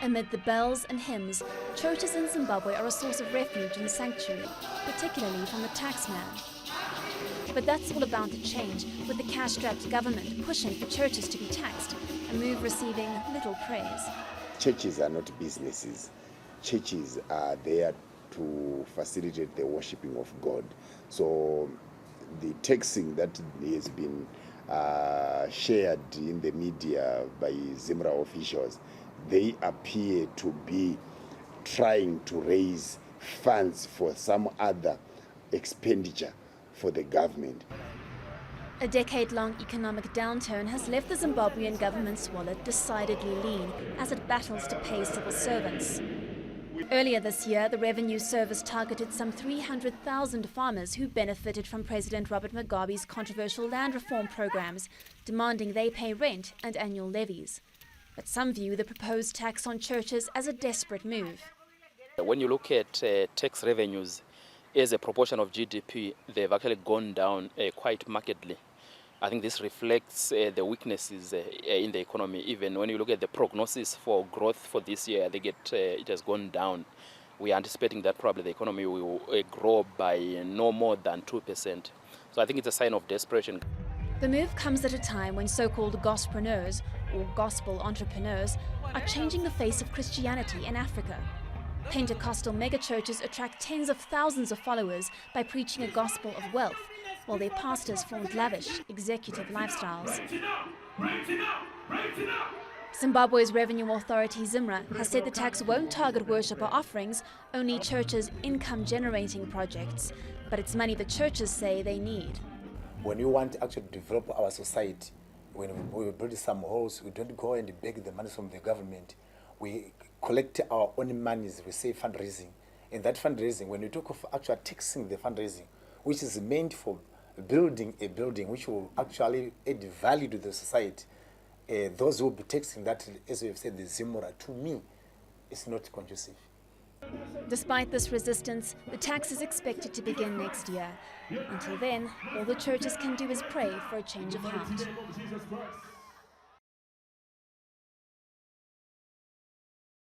Amid the bells and hymns, churches in Zimbabwe are a source of refuge and sanctuary, particularly from the taxman. But that's all about to change, with the cash-strapped government pushing for churches to be taxed, a move receiving little praise. Churches are not businesses. Churches are there to facilitate the worshipping of God. So the taxing that has been shared in the media by Zimbabwe officials, they appear to be trying to raise funds for some other expenditure for the government. A decade-long economic downturn has left the Zimbabwean government's wallet decidedly lean as it battles to pay civil servants. Earlier this year, the Revenue Service targeted some 300,000 farmers who benefited from President Robert Mugabe's controversial land reform programs, demanding they pay rent and annual levies. But some view the proposed tax on churches as a desperate move. When you look at tax revenues as a proportion of GDP, they've actually gone down quite markedly. I think this reflects the weaknesses in the economy. Even when you look at the prognosis for growth for this year, I think it has gone down. We are anticipating that probably the economy will grow by no more than 2%. So I think it's a sign of desperation. The move comes at a time when so-called gospreneurs, or gospel entrepreneurs, are changing the face of Christianity in Africa. Pentecostal megachurches attract tens of thousands of followers by preaching a gospel of wealth, while their pastors flaunt lavish, executive lifestyles. Zimbabwe's revenue authority, ZIMRA, has said the tax won't target worship or offerings, only churches' income-generating projects. But it's money the churches say they need. When we want to actually develop our society, when we build some halls, we don't go and beg the money from the government. We collect our own monies, we say fundraising. And that fundraising, when we talk of actually taxing the fundraising, which is meant for building a building which will actually add value to the society, those who will be taxing that, as we have said, the Zimbabwe, to me, is not conducive. Despite this resistance, the tax is expected to begin next year. Until then, all the churches can do is pray for a change of heart.